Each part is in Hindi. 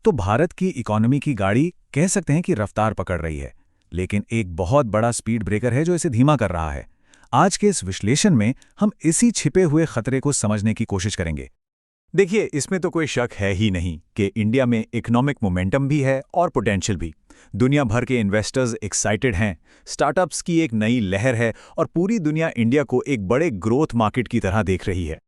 तो भारत की इकोनॉमी की गाड़ी कह सकते हैं कि रफ्तार पकड़ रही है, लेकिन एक बहुत बड़ा स्पीड ब्रेकर है जो इसे धीमा कर रहा है। आज के इस विश्लेषण में हम इसी छिपे हुए खतरे को समझने की कोशिश करेंगे। देखिए, इसमें तो कोई शक है ही नहीं कि इंडिया में इकोनॉमिक मोमेंटम भी है और पोटेंशियल भी। दुनिया भर के इन्वेस्टर्स एक्साइटेड हैं, स्टार्टअप्स की एक नई लहर है और पूरी दुनिया इंडिया को एक बड़े ग्रोथ मार्केट की तरह देख रही है।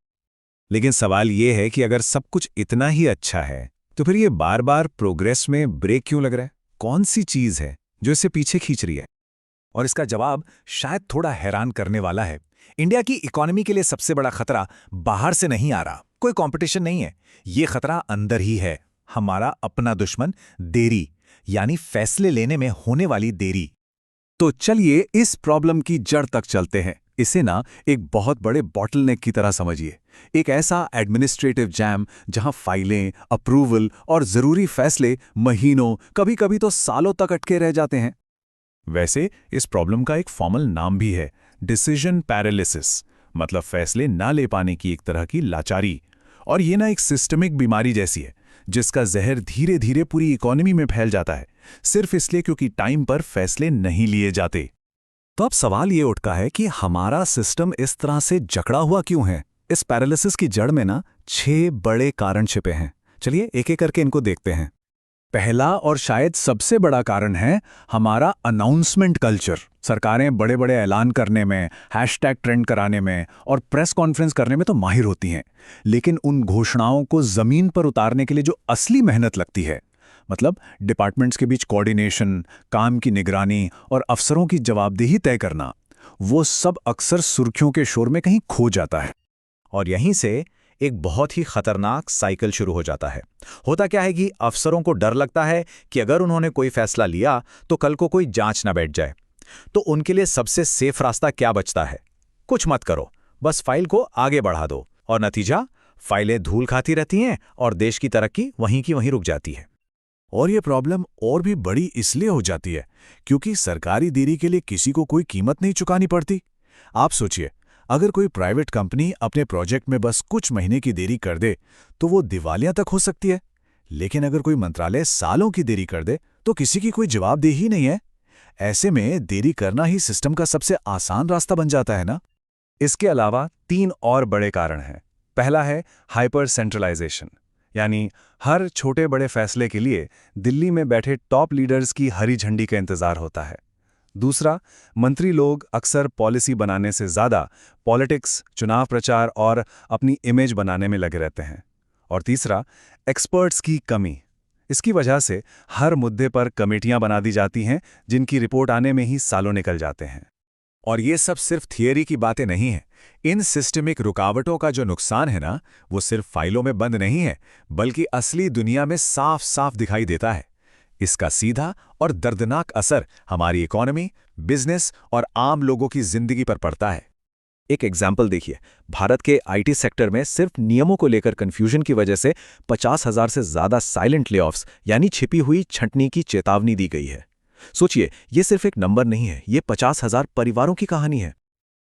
लेकिन सवाल ये है कि अगर सब कुछ इतना ही अच्छा है, तो फिर ये बार बार प्रोग्रेस में ब्रेक क्यों लग रहा है? कौन सी चीज़ है जो इसे पीछे खींच रही है? और इसका जवाब शायद थोड़ा हैरान करने वाला है। इंडिया की इकोनॉमी के लिए सबसे बड़ा खतरा बाहर से नहीं आ रहा, कोई कंपटीशन नहीं है। ये खतरा अंदर ही है, हमारा अपना दुश्मन, देरी, यानी फैसले लेने में होने वाली देरी। तो चलिए इस प्रॉब्लम की जड़ तक चलते हैं। इसे ना एक बहुत बड़े बॉटलनेक की तरह समझिए, एक ऐसा एडमिनिस्ट्रेटिव जैम जहां फाइलें, अप्रूवल और जरूरी फैसले महीनों, कभी-कभी तो सालों तक अटके रह जाते हैं। वैसे इस प्रॉब्लम का एक फॉर्मल नाम भी है, डिसीजन पैरालिसिस, मतलब फैसले ना ले पाने की एक तरह की लाचारी। और ये ना एक सिस्टमिक बीमारी जैसी है, जिसका जहर धीरे धीरे पूरी इकोनॉमी में फैल जाता है, सिर्फ इसलिए क्योंकि टाइम पर फैसले नहीं लिए जाते। तो अब सवाल ये उठता है कि हमारा सिस्टम इस तरह से जकड़ा हुआ क्यों है? इस पैरालिसिस की जड़ में ना 6 बड़े कारण छिपे हैं। चलिए एक एक करके इनको देखते हैं। पहला और शायद सबसे बड़ा कारण है हमारा अनाउंसमेंट कल्चर। सरकारें बड़े बड़े ऐलान करने में, हैशटैग ट्रेंड कराने में और प्रेस कॉन्फ्रेंस करने में तो माहिर होती हैं, लेकिन उन घोषणाओं को जमीन पर उतारने के लिए जो असली मेहनत लगती है, मतलब डिपार्टमेंट्स के बीच कोऑर्डिनेशन, काम की निगरानी और अफसरों की जवाबदेही तय करना, वो सब अक्सर सुर्खियों के शोर में कहीं खो जाता है। और यहीं से एक बहुत ही खतरनाक साइकिल शुरू हो जाता है। होता क्या है कि अफसरों को डर लगता है कि अगर उन्होंने कोई फैसला लिया तो कल को कोई जांच ना बैठ जाए। तो उनके लिए सबसे सेफ रास्ता क्या बचता है? कुछ मत करो, बस फाइल को आगे बढ़ा दो। और नतीजा, फाइलें धूल खाती रहती हैं और देश की तरक्की वहीं की वहीं रुक जाती है। और ये प्रॉब्लम और भी बड़ी इसलिए हो जाती है क्योंकि सरकारी देरी के लिए किसी को कोई कीमत नहीं चुकानी पड़ती। आप सोचिए, अगर कोई प्राइवेट कंपनी अपने प्रोजेक्ट में बस कुछ महीने की देरी कर दे तो वो दिवालिया तक हो सकती है, लेकिन अगर कोई मंत्रालय सालों की देरी कर दे तो किसी की कोई जवाबदेही नहीं है। ऐसे में देरी करना ही सिस्टम का सबसे आसान रास्ता बन जाता है ना। इसके अलावा 3 और बड़े कारण हैं। पहला है हाइपर सेंट्रलाइजेशन, यानी हर छोटे बड़े फैसले के लिए दिल्ली में बैठे टॉप लीडर्स की हरी झंडी का इंतजार होता है। दूसरा, मंत्री लोग अक्सर पॉलिसी बनाने से ज़्यादा पॉलिटिक्स, चुनाव प्रचार और अपनी इमेज बनाने में लगे रहते हैं। और तीसरा, एक्सपर्ट्स की कमी। इसकी वजह से हर मुद्दे पर कमेटियां बना दी जाती हैं जिनकी रिपोर्ट आने में ही सालों निकल जाते हैं। और ये सब सिर्फ थियरी की बातें नहीं हैं। इन सिस्टमिक रुकावटों का जो नुकसान है ना, वो सिर्फ फाइलों में बंद नहीं है, बल्कि असली दुनिया में साफ साफ दिखाई देता है। इसका सीधा और दर्दनाक असर हमारी इकोनॉमी, बिजनेस और आम लोगों की जिंदगी पर पड़ता है। एक एग्जाम्पल देखिए, भारत के आईटी सेक्टर में सिर्फ नियमों को लेकर कंफ्यूजन की वजह से 50,000 से ज्यादा साइलेंट लेऑफ्स, यानी छिपी हुई छंटनी की चेतावनी दी गई है। सोचिए, ये सिर्फ एक नंबर नहीं है, ये 50,000 परिवारों की कहानी है।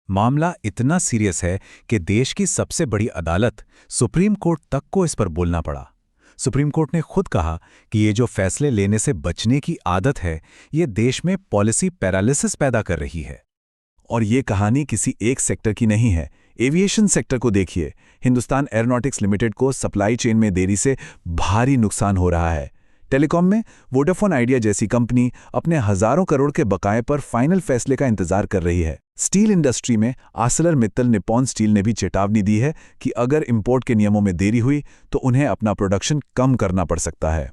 मामला इतना सीरियस है कि देश की सबसे बड़ी अदालत सुप्रीम कोर्ट तक को इस पर बोलना पड़ा। सुप्रीम कोर्ट ने खुद कहा कि ये जो फैसले लेने से बचने की आदत है, ये देश में पॉलिसी पैरालिसिस पैदा कर रही है। और ये कहानी किसी एक सेक्टर की नहीं है। एविएशन सेक्टर को देखिए, हिंदुस्तान एरोनॉटिक्स लिमिटेड को सप्लाई चेन में देरी से भारी नुकसान हो रहा है। टेलीकॉम में वोडाफोन आइडिया जैसी कंपनी अपने हजारों करोड़ के बकाये पर फाइनल फैसले का इंतजार कर रही है। स्टील इंडस्ट्री में आर्सेलर मित्तल निप्पॉन स्टील ने भी चेतावनी दी है कि अगर इंपोर्ट के नियमों में देरी हुई तो उन्हें अपना प्रोडक्शन कम करना पड़ सकता है।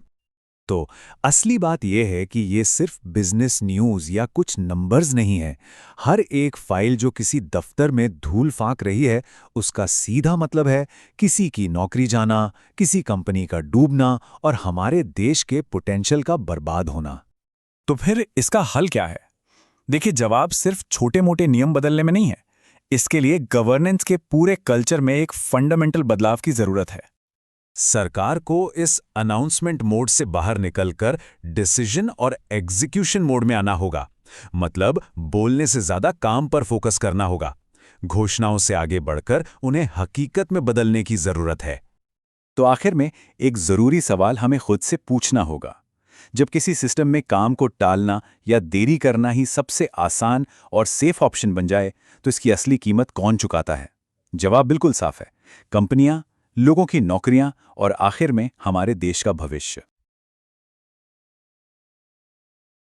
तो असली बात यह है कि ये सिर्फ बिजनेस न्यूज़ या कुछ नंबर्स नहीं है। हर एक फाइल जो किसी दफ्तर में धूल फांक रही है, उसका सीधा मतलब है किसी की नौकरी जाना, किसी कंपनी का डूबना और हमारे देश के पोटेंशियल का बर्बाद होना। तो फिर इसका हल क्या है? देखिए, जवाब सिर्फ छोटे मोटे नियम बदलने में नहीं है। इसके लिए गवर्नेंस के पूरे कल्चर में एक फंडामेंटल बदलाव की जरूरत है। सरकार को इस अनाउंसमेंट मोड से बाहर निकलकर डिसीजन और एग्जीक्यूशन मोड में आना होगा। मतलब बोलने से ज्यादा काम पर फोकस करना होगा। घोषणाओं से आगे बढ़कर उन्हें हकीकत में बदलने की जरूरत है। तो आखिर में एक ज़रूरी सवाल हमें खुद से पूछना होगा। जब किसी सिस्टम में काम को टालना या देरी करना ही सबसे आसान और सेफ ऑप्शन बन जाए, तो इसकी असली कीमत कौन चुकाता है? जवाब बिल्कुल साफ है। कंपनियां, लोगों की नौकरियां और आखिर में हमारे देश का भविष्य।